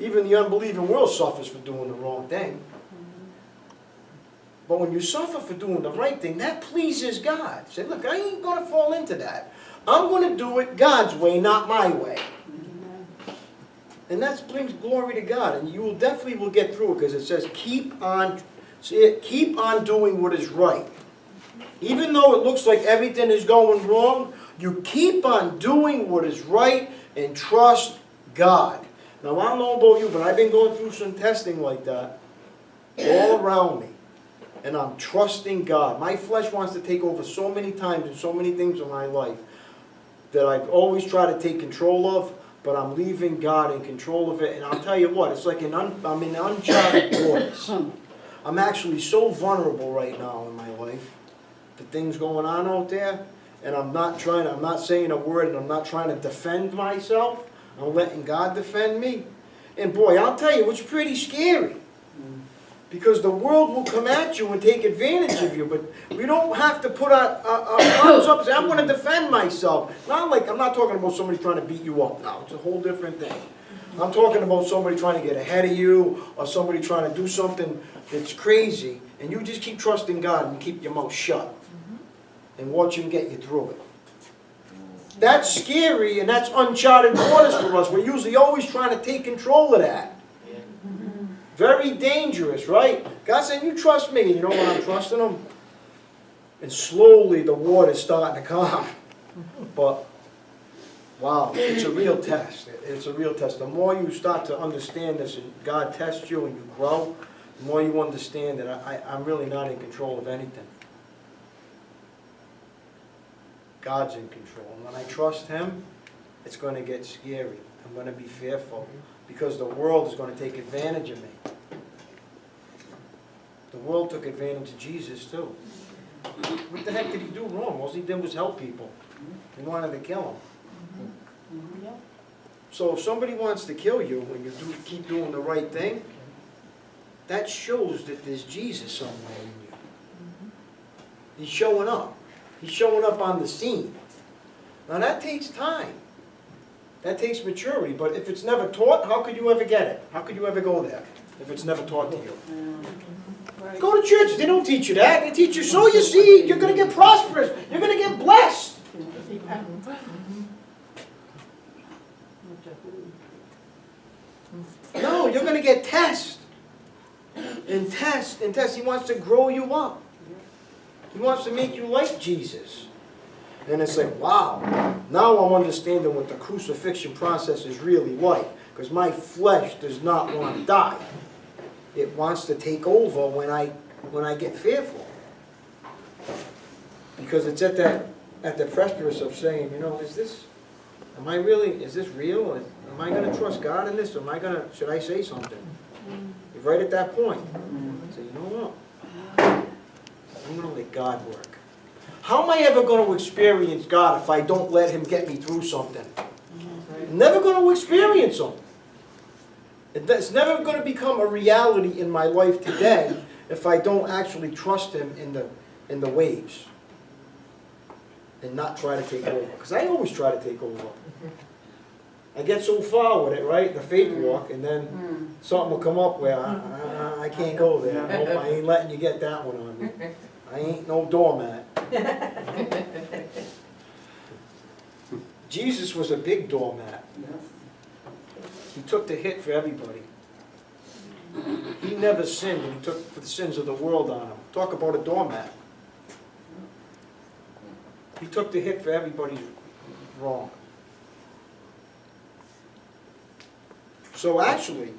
Even the unbelieving world suffers for doing the wrong thing. But when you suffer for doing the right thing, that pleases God. Say, look, I ain't going to fall into that. I'm going to do it God's way, not my way. And that brings glory to God. And you will definitely get through it because it says keep on doing what is right. Even though it looks like everything is going wrong, you keep on doing what is right and trust God. Now, I don't know about you, but I've been going through some testing like that all around me. And I'm trusting God. My flesh wants to take over so many times and so many things in my life that I've always tried to take control of, but I'm leaving God in control of it. And I'll tell you what, it's like I'm in uncharted waters. I'm actually so vulnerable right now in my life. The things going on out there, and I'm not saying a word, and I'm not trying to defend myself. I'm letting God defend me. And boy, I'll tell you, it's pretty scary. Because the world will come at you and take advantage of you, but we don't have to put our arms up and say, I'm going to defend myself. I'm not talking about somebody trying to beat you up now. It's a whole different thing. I'm talking about somebody trying to get ahead of you, or somebody trying to do something that's crazy, and you just keep trusting God and keep your mouth shut and watch Him get you through it. That's scary, and that's uncharted waters for us. We're usually always trying to take control of that. Very dangerous, right? God said, you trust me. And you know what I'm trusting Him? And slowly the water's starting to calm. But, wow, it's a real test. It's a real test. The more you start to understand this and God tests you and you grow, the more you understand that I'm really not in control of anything. God's in control. And when I trust Him, it's going to get scary. I'm going to be fearful because the world is going to take advantage of me. The world took advantage of Jesus too. What the heck did He do wrong? All He did was help people. He wanted to kill them. So if somebody wants to kill you when you keep doing the right thing, that shows that there's Jesus somewhere in you. He's showing up. He's showing up on the scene. Now that takes time. That takes maturity. But if it's never taught, how could you ever get it? How could you ever go there if it's never taught to you? Go to church. They don't teach you that. They teach you, sow your seed. You're going to get prosperous. You're going to get blessed. No, you're going to get test. And test and test. He wants to grow you up. He wants to make you like Jesus. And it's like, wow, now I'm understanding what the crucifixion process is really like. Because my flesh does not want to die. It wants to take over when I get fearful. Because it's at the precipice of saying, you know, is this real? Am I going to trust God in this? Should I say something? Right at that point. Say, you know what? I'm going to let God work. How am I ever going to experience God if I don't let Him get me through something? I'm never going to experience Him. It's never going to become a reality in my life today if I don't actually trust Him in the waves and not try to take over. Because I always try to take over. I get so far with it, right? The faith walk, and then something will come up where I can't go there. Nope, I ain't letting you get that one on me. I ain't no doormat. Jesus was a big doormat. He took the hit for everybody. He never sinned, and He took for the sins of the world on Him. Talk about a doormat. He took the hit for everybody's wrong. So actually,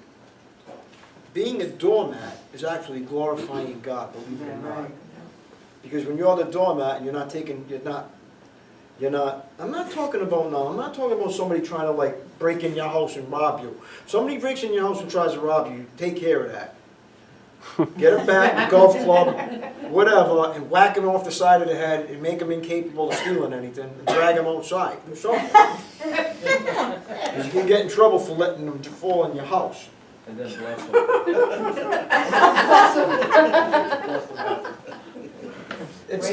being a doormat is actually glorifying God, believe it or not. Because when you're the doormat and you're not, I'm not talking about somebody trying to like break in your house and rob you. If somebody breaks in your house and tries to rob you, take care of that. Get a bat, a golf club, whatever, and whack him off the side of the head and make him incapable of stealing anything and drag him outside. Do something. Because you can get in trouble for letting them fall in your house. And then bless them.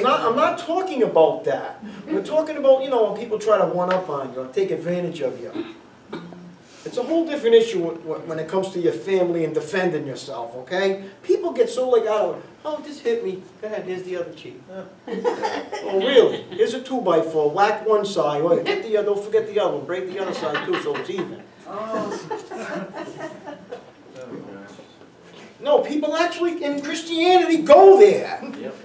I'm not talking about that. We're talking about, when people try to one-up on you or take advantage of you. it's a whole different issue when it comes to your family and defending yourself, okay? People get so like, oh, this hit me. Go ahead, here's the other cheek. Oh, really? Here's a 2x4. Whack one side. Oh, hit the other. Don't forget the other one. Break the other side too, so it's even. No, people actually in Christianity go there. Yep.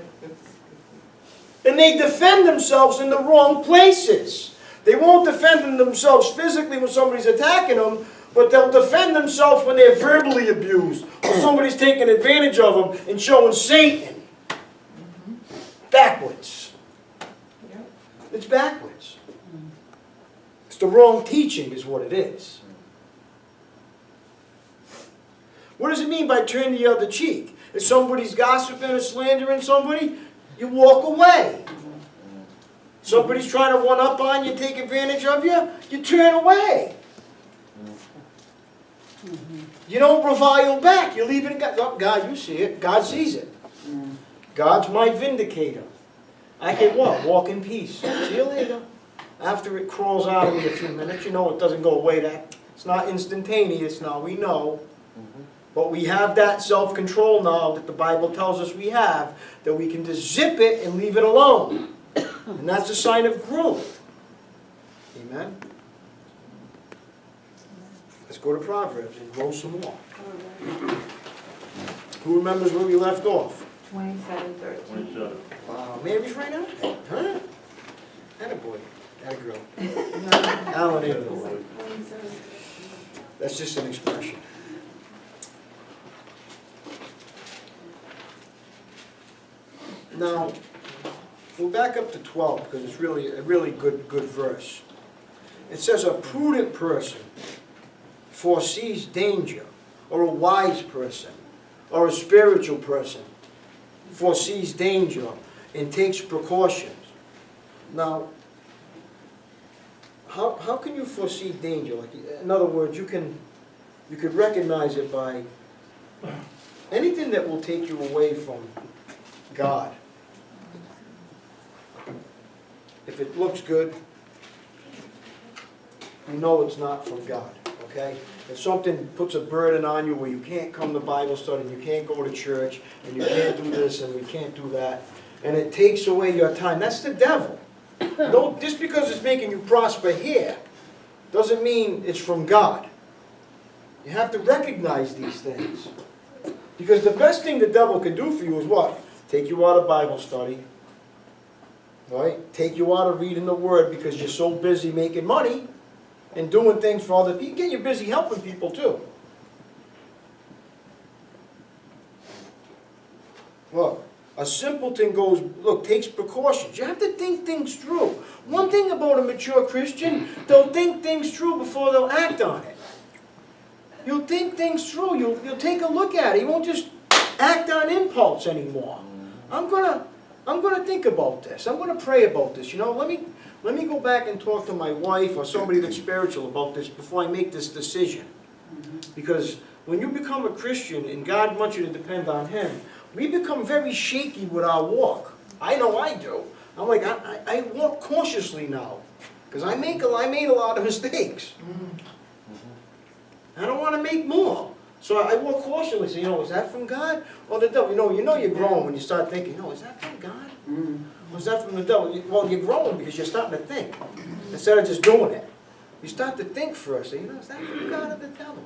And they defend themselves in the wrong places. They won't defend themselves physically when somebody's attacking them, but they'll defend themselves when they're verbally abused, or somebody's taking advantage of them and showing Satan. Backwards. It's backwards. It's the wrong teaching is what it is. What does it mean by turn the other cheek? If somebody's gossiping or slandering somebody, you walk away. Somebody's trying to one-up on you, take advantage of you, you turn away. You don't revile back. You leave it in God. Oh, God, you see it. God sees it. God's my vindicator. I can what? Walk in peace. See you later. After it crawls out of me a few minutes, you know it doesn't go away. It's not instantaneous now, we know. But we have that self-control now that the Bible tells us we have, that we can just zip it and leave it alone. And that's a sign of growth. Amen? Let's go to Proverbs and grow some more. Who remembers where we left off? 27:13. Wow, Mary's right out there, huh? Attaboy. Attagirl. Alan ain't the boy. That's just an expression. Now, we'll back up to 12 because it's really a really good verse. It says a prudent person foresees danger, or a wise person, or a spiritual person foresees danger and takes precautions. Now, how can you foresee danger? Like, in other words, you could recognize it by anything that will take you away from God. If it looks good, you know it's not from God, okay? If something puts a burden on you where you can't come to Bible study, and you can't go to church, and you can't do this, and we can't do that, and it takes away your time, that's the devil. Don't, just because it's making you prosper here, doesn't mean it's from God. You have to recognize these things. Because the best thing the devil can do for you is what? Take you out of Bible study. Right? Take you out of reading the Word because you're so busy making money and doing things for other people. Get you busy helping people too. Look, a simpleton takes precautions. You have to think things through. One thing about a mature Christian, they'll think things through before they'll act on it. You'll think things through. You'll take a look at it. You won't just act on impulse anymore. I'm gonna think about this. I'm gonna pray about this. You know, let me go back and talk to my wife or somebody that's spiritual about this before I make this decision. Because when you become a Christian and God wants you to depend on Him, we become very shaky with our walk. I know I do. I'm like, I walk cautiously now because I made a lot of mistakes. I don't want to make more. So I walk cautiously. Say, is that from God or the devil? You know you're growing when you start thinking, is that from God? Or is that from the devil? Well, you're growing because you're starting to think instead of just doing it. You start to think first. Say, is that from God or the devil?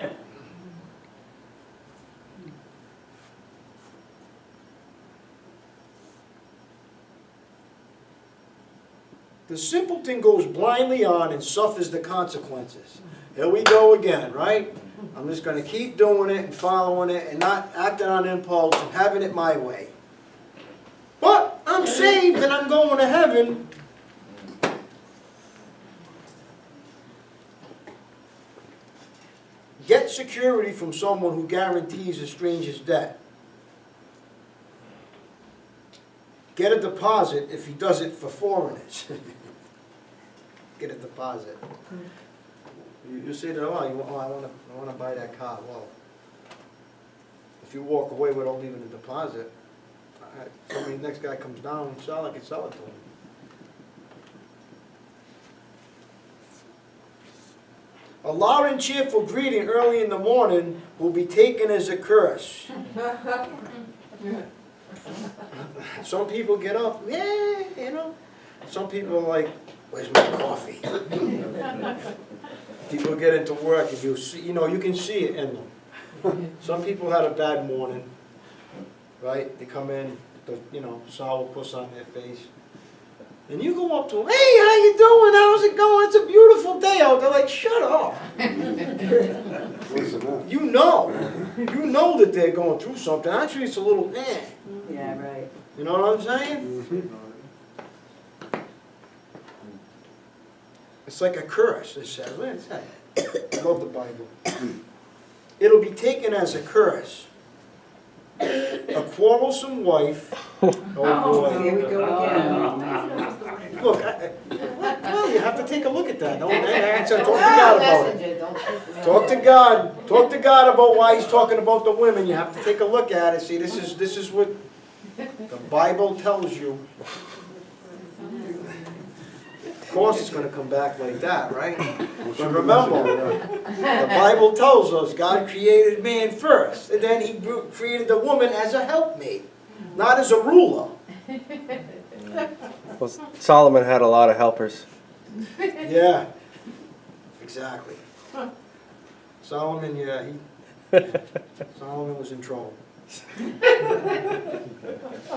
The simpleton goes blindly on and suffers the consequences. Here we go again, right? I'm just going to keep doing it and following it and not acting on impulse and having it my way. But I'm saved and I'm going to heaven. Get security from someone who guarantees a stranger's debt. Get a deposit if he does it for foreigners. Get a deposit. You say that, I want to buy that car. Well, if you walk away without leaving a deposit, somebody, next guy comes down and I can sell it to him. A loud and cheerful greeting early in the morning will be taken as a curse. Some people get up, yeah, you know. Some people are like, where's my coffee? People get into work and you see, you know, you can see it in them. Some people had a bad morning, right? They come in, the, you know, sourpuss on their face. And you go up to them, hey, how you doing? How's it going? It's a beautiful day out. They're like, shut up. You know that they're going through something. Actually, it's a little, Yeah, right. You know what I'm saying? It's like a curse, it says. What does it say? I love the Bible. It'll be taken as a curse. A quarrelsome wife. Oh boy. Here we go again. Look, well, you have to take a look at that. Don't talk to God about it. Talk to God. Talk to God about why He's talking about the women. You have to take a look at it. See, this is what the Bible tells you. Of course, it's going to come back like that, right? But remember, the Bible tells us God created man first, and then He created the woman as a helpmate, not as a ruler. Well, Solomon had a lot of helpers. Yeah, exactly. Solomon, yeah, Solomon was in trouble. And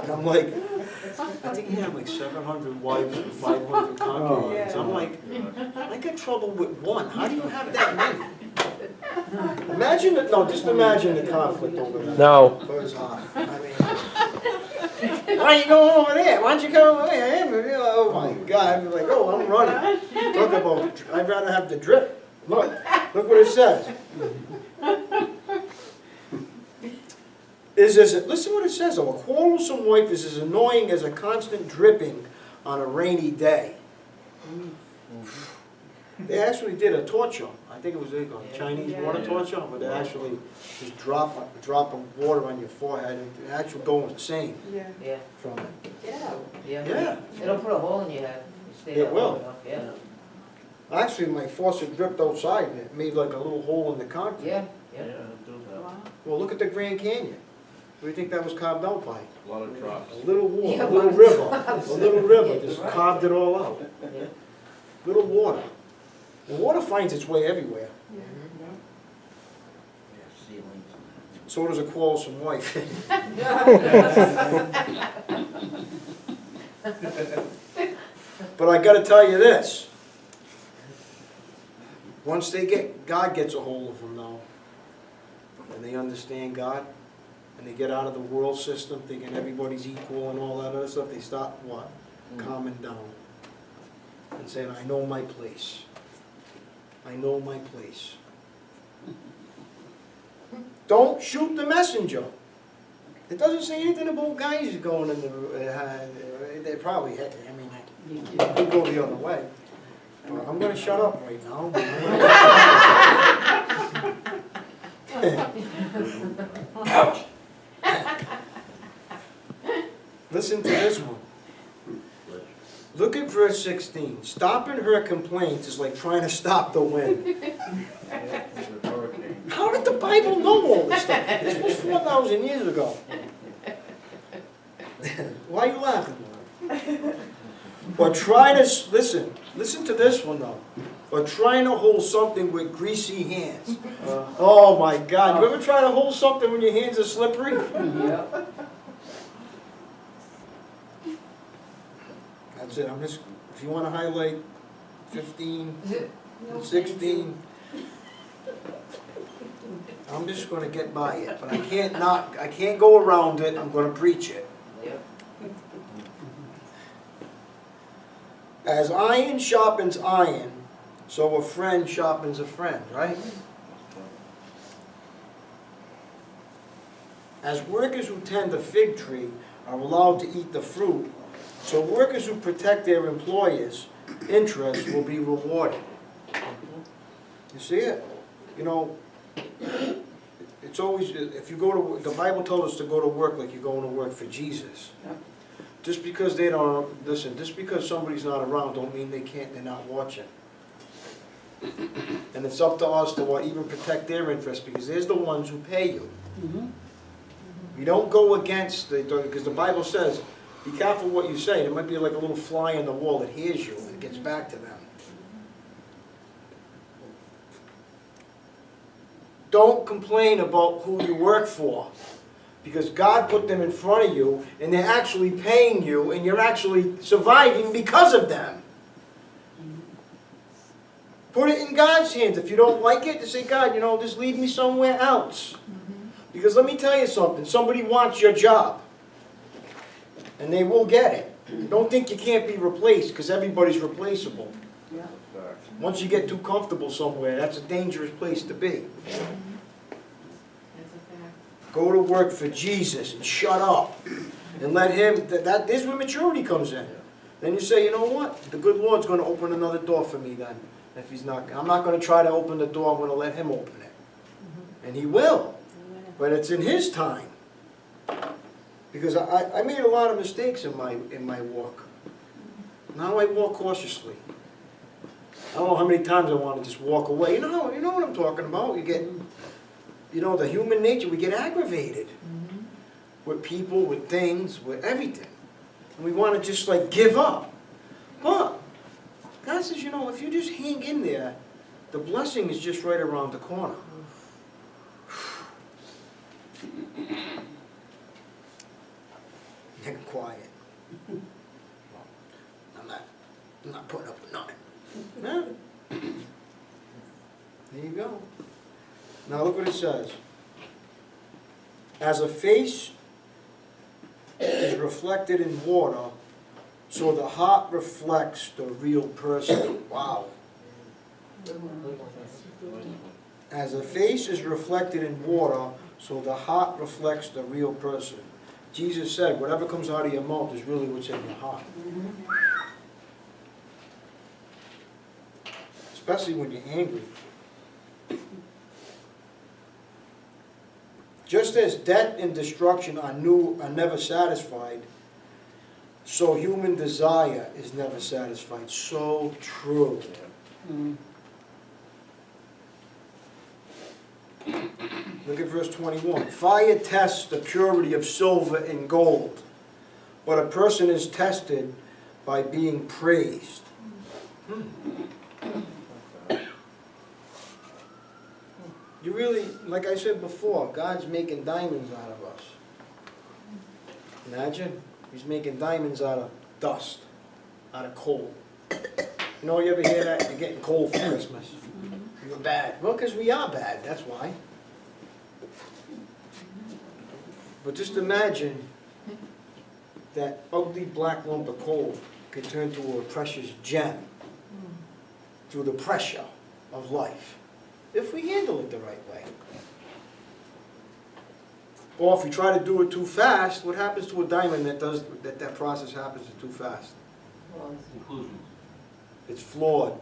I'm like, I think he had like 700 wives and 500 concubines. I'm like, I got trouble with one. How do you have that many? Imagine the, no, just imagine the conflict over there. No. It was hot. I mean, why are you going over there? Why don't you come over there? Oh my God. I'd be like, oh, I'm running. Talk about, I'd rather have the drip. Look what it says. Listen what it says though. A quarrelsome wife is as annoying as a constant dripping on a rainy day. They actually did a torture. I think it was a Chinese water torture, where they actually just drop of water on your forehead and actually go insane Yeah. from it. Yeah. Yeah. It'll put a hole in your head. You stay It there long will. enough, yeah. Actually, my faucet dripped outside and it made like a little hole in the concrete. Yeah, Yeah, yeah. it does happen. Well, look at the Grand Canyon. What do you think that was carved out by? A lot of drops. A little water, Yeah, a little but- river, a little river just Right. carved it all out. Yeah. Little water. The water finds its way everywhere. So does a quarrelsome wife. But I gotta tell you this. Once God gets a hold of them now, and they understand God, and they get out of the world system thinking everybody's equal and all that other stuff, they start what? Calming down. And saying, I know my place. I know my place. Don't shoot the messenger. It doesn't say anything about guys going in the, they probably, I mean, it could go the other way. But I'm going to shut up right now. Ouch. Listen to this one. Look at verse 16. Stopping her complaints is like trying to stop the wind. How did the Bible know all this stuff? This was 4,000 years ago. Why are you laughing? Or try to, listen to this one though. Or trying to hold something with greasy hands. Oh my God, you ever try to hold something when your hands are slippery? Yeah. That's it, if you want to highlight 15, 16, I'm just going to get by it, but I can't go around it, I'm going to preach it. Yep. As iron sharpens iron, so a friend sharpens a friend, right? As workers who tend the fig tree are allowed to eat the fruit, so workers who protect their employers' interests will be rewarded. You see it? You know, it's always, if you go to, the Bible tells us to go to work like you're going to work for Jesus. Just because they don't, listen, just because somebody's not around don't mean they're not watching. And it's up to us to what, even protect their interests, because they're the ones who pay you. You don't go against because the Bible says, be careful what you say. There might be like a little fly in the wall that hears you and it gets back to them. Don't complain about who you work for, because God put them in front of you and they're actually paying you and you're actually surviving because of them. Put it in God's hands. If you don't like it, just say, God, just lead me somewhere else. Because let me tell you something, somebody wants your job. And they will get it. Don't think you can't be replaced, because everybody's replaceable. Yeah. Once you get too comfortable somewhere, that's a dangerous place to be. That's a fact. Go to work for Jesus and shut up. And let Him, there's where maturity comes in. Then you say, you know what? The good Lord's going to open another door for me then. If He's not, I'm not going to try to open the door, I'm going to let Him open it. And He will. But it's in His time. Because I made a lot of mistakes in my walk. Now I walk cautiously. I don't know how many times I want to just walk away. You know what I'm talking about. You get, the human nature, we get aggravated. With people, with things, with everything. And we want to just like give up. But God says, if you just hang in there, the blessing is just right around the corner. Get quiet. I'm not putting up with nothing. No. There you go. Now look what it says. As a face is reflected in water, so the heart reflects the real person. Wow. As a face is reflected in water, so the heart reflects the real person. Jesus said, whatever comes out of your mouth is really what's in your heart. Especially when you're angry. Just as death and destruction are never satisfied, so human desire is never satisfied. So true. Look at verse 21. Fire tests the purity of silver and gold, but a person is tested by being praised. You really, like I said before, God's making diamonds out of us. Imagine, He's making diamonds out of dust, out of coal. You ever hear that? You're getting coal for Christmas. You're bad. Well, because we are bad, that's why. But just imagine that ugly black lump of coal could turn to a precious gem through the pressure of life, if we handle it the right way. Or if we try to do it too fast, what happens to a diamond that process happens too fast? Conclusions. It's flawed.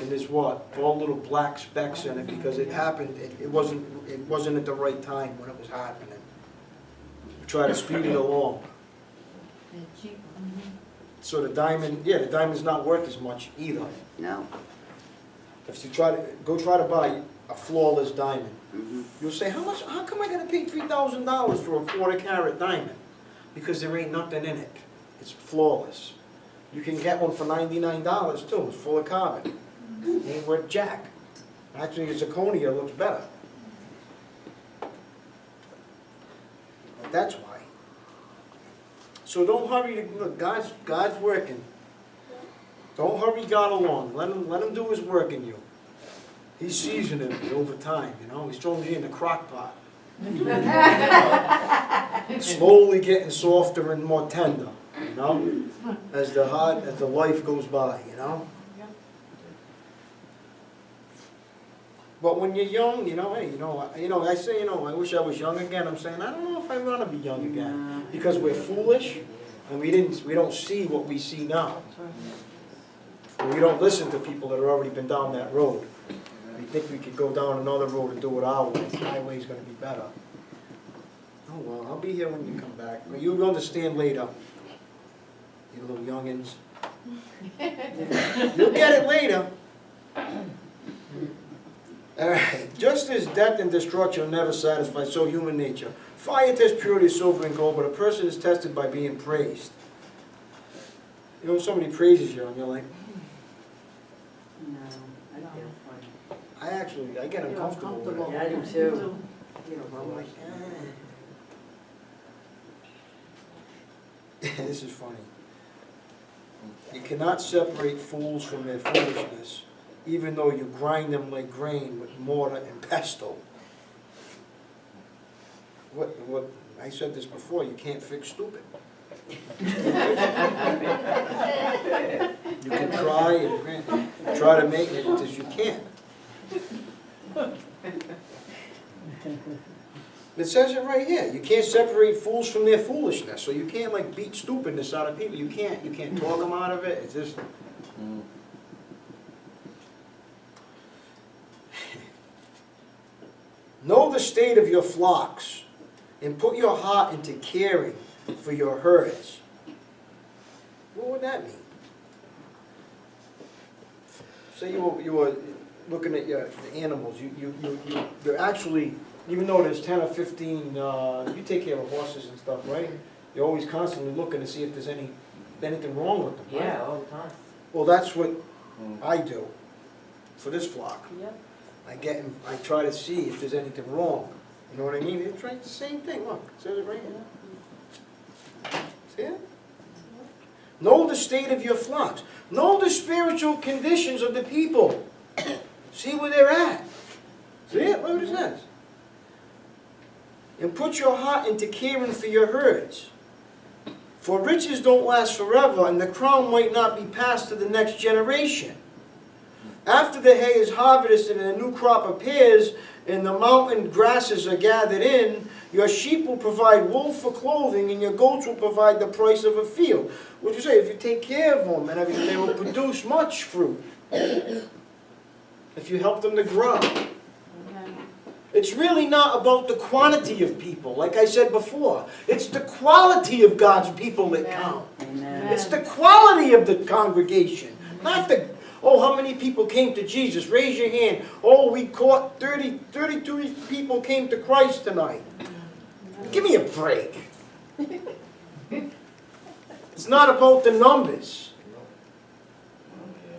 And there's what? All little black specks in it because it happened, it wasn't at the right time when it was happening. We try to speed it along. So the diamond's not worth as much either. No. If you try to buy a flawless diamond, you'll say, how come I gotta pay $3,000 for a quarter-carat diamond? Because there ain't nothing in it. It's flawless. You can get one for $99 too. It's full of carbon. It ain't worth jack. Actually, the zirconia looks better. That's why. So don't hurry to look. God's working. Don't hurry God along. Let him do His work in you. He's seasoning it over time. He's throwing you in the crock pot. Slowly getting softer and more tender. As the life goes by. But when you're young, I say, I wish I was young again. I'm saying, I don't know if I want to be young again. Because we're foolish, and we don't see what we see now. We don't listen to people that have already been down that road. We think we could go down another road and do it our way. My way's going to be better. Oh, well, I'll be here when you come back. You'll understand later, you little youngins. You'll get it later. All right. Just as death and destruction are never satisfied, so human nature. Fire tests purity of silver and gold, but a person is tested by being praised. You know, when somebody praises you, and you're like, No, I feel funny. I get uncomfortable with it. Yeah, I do too. You know, I'm like, This is funny. You cannot separate fools from their foolishness, even though you grind them like grain with mortar and pestle. What I said this before, you can't fix stupid. You can try and try to make it, as you can't. It says it right here. You can't separate fools from their foolishness. So you can't like beat stupidness out of people. You can't talk them out of it. It's just. Know the state of your flocks, and put your heart into caring for your herds. What would that mean? Say you were looking at the animals. You're actually, even though there's 10 or 15, you take care of horses and stuff, right? You're always constantly looking to see if there's anything wrong with them, right? Yeah, all the time. Well, that's what I do for this flock. Yep. I try to see if there's anything wrong. You know what I mean? It's right, the same thing. Look, it says it right here. See it? Know the state of your flocks. Know the spiritual conditions of the people. See where they're at. See it? Look what it says. And put your heart into caring for your herds. For riches don't last forever, and the crown might not be passed to the next generation. After the hay is harvested and a new crop appears, and the mountain grasses are gathered in, your sheep will provide wool for clothing, and your goats will provide the price of a field. What you say? If you take care of them and everything, they will produce much fruit. If you help them to grow. It's really not about the quantity of people, like I said before. It's the quality of God's people that count. It's the quality of the congregation, not the, oh, how many people came to Jesus? Raise your hand. Oh, we caught 32 people came to Christ tonight. Give me a break. It's not about the numbers.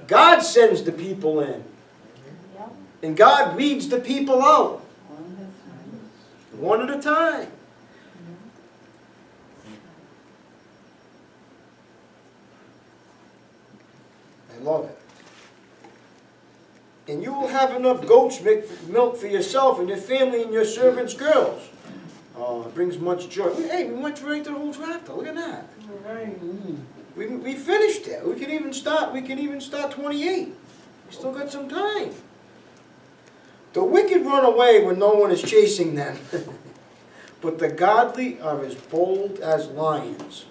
God sends the people in. And God weeds the people out. One at a time. I love it. And you will have enough goat's milk for yourself and your family and your servants' girls. It brings much joy. Hey, we went right to the whole chapter. Look at that. We finished it. We can even start 28. We still got some time. The wicked run away when no one is chasing them, but the godly are as bold as lions.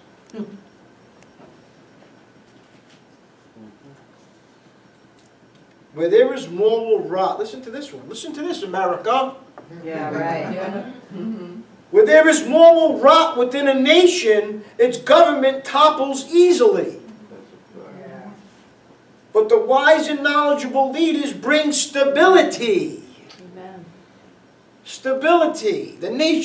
Where there is moral rot, listen to this one. Listen to this, America. Yeah, right. Yeah. Where there is moral rot within a nation, its government topples easily. But the wise and knowledgeable leaders bring stability. Stability. The nation